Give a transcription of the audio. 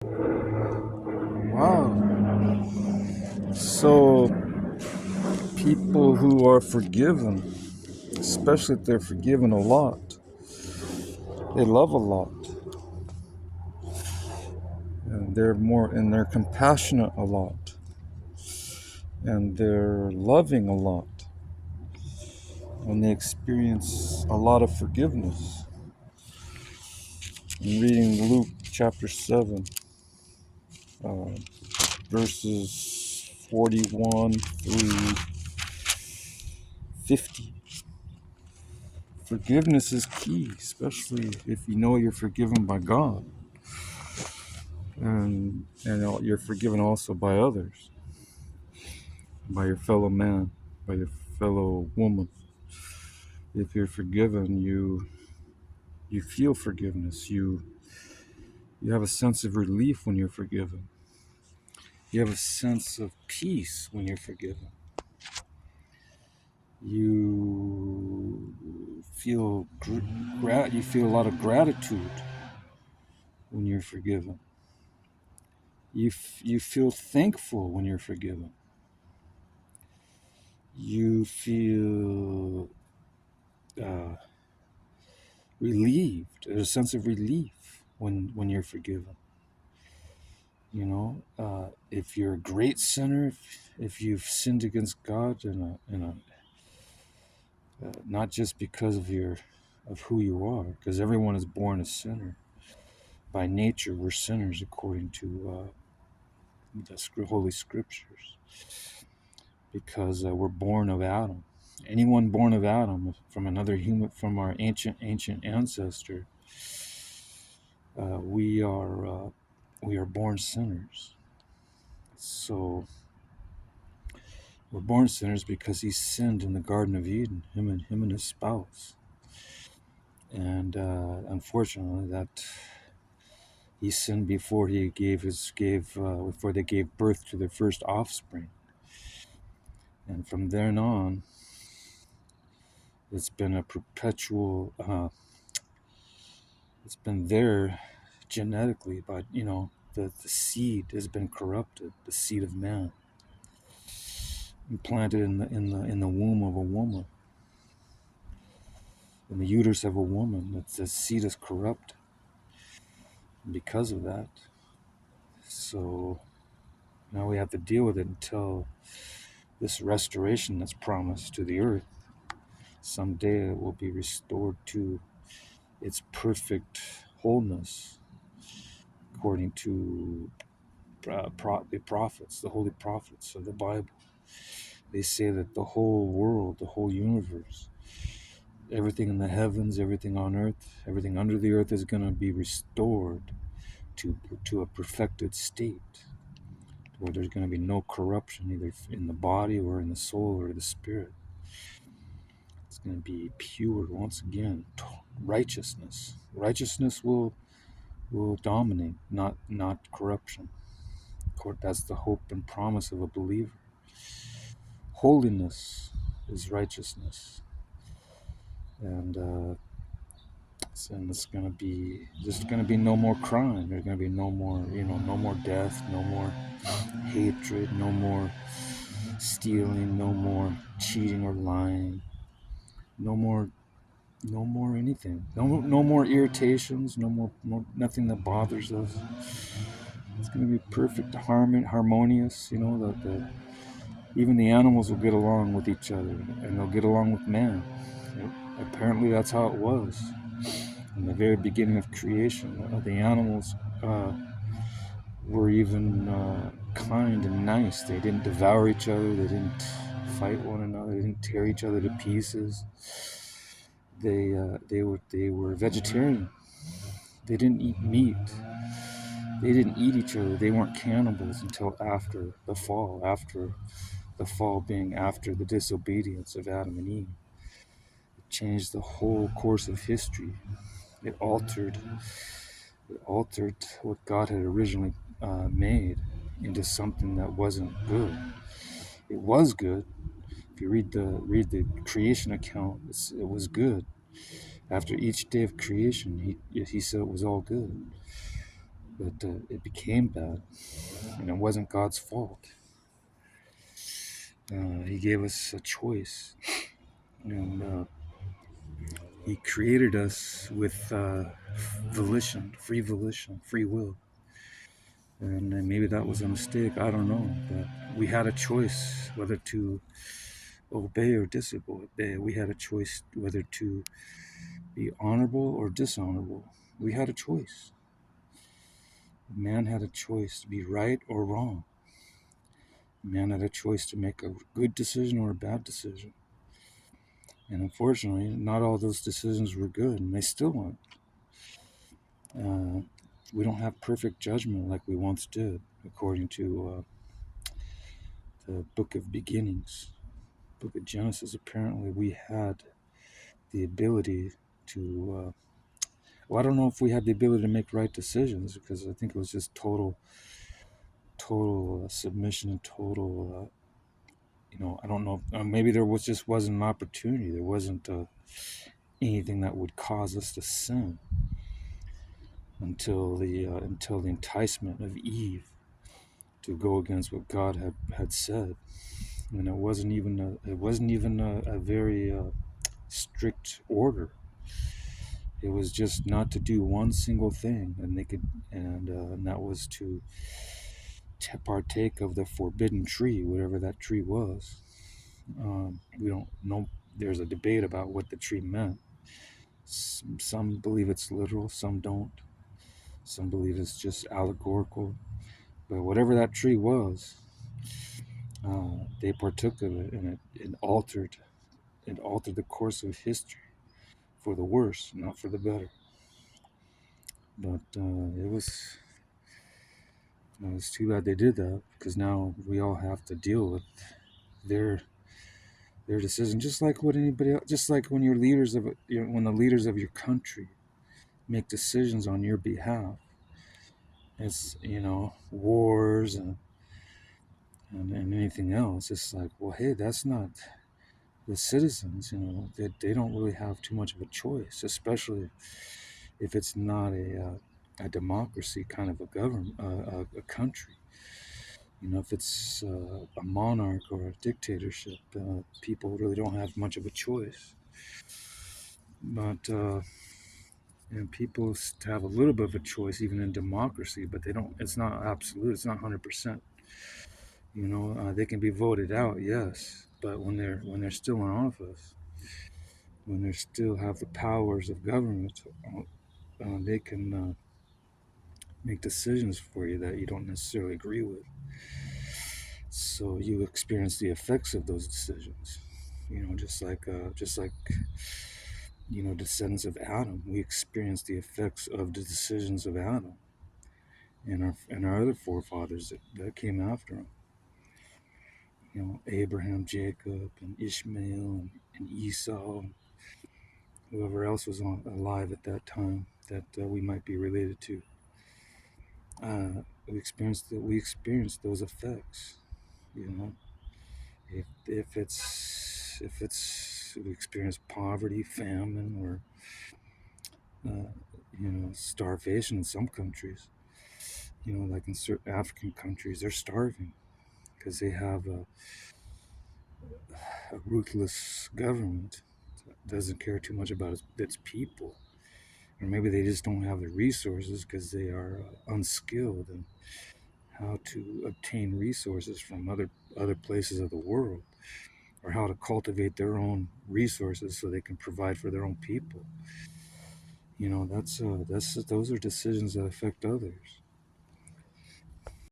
Wow. So people who are forgiven, especially if they're forgiven a lot, they love a lot. And they're compassionate a lot. And they're loving a lot. And they experience a lot of forgiveness. I'm reading Luke chapter 7, uh, verses 41 through 50. Forgiveness is key, especially if you know you're forgiven by God. And you're forgiven also by others, by your fellow man, by your fellow woman. If you're forgiven, you feel forgiveness. You have a sense of relief when you're forgiven. You have a sense of peace when you're forgiven. You feel you feel a lot of gratitude when you're forgiven. You feel thankful when you're forgiven. You feel relieved. There's a sense of relief when you're forgiven. If you're a great sinner, if you've sinned against God, not just because of who you are, because everyone is born a sinner. By nature, we're sinners according to the Holy Scriptures, because we're born of Adam. Anyone born of Adam, from another human, from our ancient ancestor, we are born sinners. So we're born sinners because he sinned in the Garden of Eden, him and his spouse, and unfortunately, that he sinned before before they gave birth to their first offspring, and from then on, it's been a perpetual. It's been there genetically, but the seed has been corrupted. The seed of man, implanted in the womb of a woman, in the uterus of a woman. The seed is corrupt because of that. So now we have to deal with it until this restoration that's promised to the earth. Someday it will be restored to its perfect wholeness, according to the prophets, the holy prophets of the Bible. They say that the whole world, the whole universe, everything in the heavens, everything on earth, everything under the earth is going to be restored to a perfected state, where there's going to be no corruption, either in the body or in the soul or the spirit. It's going to be pure once again. Righteousness. Righteousness will dominate, not corruption. That's the hope and promise of a believer. Holiness is righteousness, and it's going to be there's going to be no more crime. There's going to be no more no more death, no more hatred, no more stealing, no more cheating or lying, no more anything, no more irritations, no more nothing that bothers us. It's going to be perfect, harmonious. Even the animals will get along with each other, and they'll get along with man. Apparently that's how it was in the very beginning of creation. The animals were even kind and nice. They didn't devour each other. They didn't fight one another. They didn't tear each other to pieces. They were vegetarian. They didn't eat meat. They didn't eat each other. They weren't cannibals until after the fall. After the fall being after the disobedience of Adam and Eve. It changed the whole course of history. It altered what God had originally made into something that wasn't good. It was good. If you read the creation account, it was good. After each day of creation, he said it was all good. but it became bad, and it wasn't God's fault. He gave us a choice, and He created us with volition, free will. And maybe that was a mistake, I don't know. But we had a choice whether to obey or disobey. We had a choice whether to be honorable or dishonorable. We had a choice. Man had a choice to be right or wrong. Man had a choice to make a good decision or a bad decision. And unfortunately, not all those decisions were good, and they still aren't. We don't have perfect judgment like we once did, according to the book of beginnings, book of Genesis. Apparently, we had the ability to, well, I don't know if we had the ability to make right decisions, because I think it was just total submission and total, I don't know, maybe there wasn't an opportunity. There wasn't anything that would cause us to sin until the enticement of Eve to go against what God had said. And it wasn't even a very strict order. It was just not to do one single thing, and that was to partake of the forbidden tree, whatever that tree was. We don't know. There's a debate about what the tree meant. Some believe it's literal, some don't. Some believe it's just allegorical. But whatever that tree was, they partook of it, and it altered the course of history for the worse, not for the better. But it was too bad they did that, because now we all have to deal with their decision, just like what anybody else. Just like when when the leaders of your country make decisions on your behalf. It's wars and anything else. It's like, well, hey, that's not the citizens. They don't really have too much of a choice, especially if it's not a democracy kind of a government, a country. If it's a monarch or a dictatorship, people really don't have much of a choice. But and people have a little bit of a choice even in democracy, but they don't. It's not absolute. It's not 100%. They can be voted out, yes, but when they're still in office, when they still have the powers of government, they can make decisions for you that you don't necessarily agree with. So you experience the effects of those decisions. Just like descendants of Adam, we experience the effects of the decisions of Adam and our other forefathers that came after him. Abraham, Jacob, and Ishmael, and Esau, and whoever else was alive at that time that we might be related to. We experienced those effects. If we experience poverty, famine, or starvation in some countries. Like in certain African countries, they're starving because they have a ruthless government that doesn't care too much about its people. Or maybe they just don't have the resources because they are unskilled in how to obtain resources from other places of the world, or how to cultivate their own resources so they can provide for their own people. Those are decisions that affect others.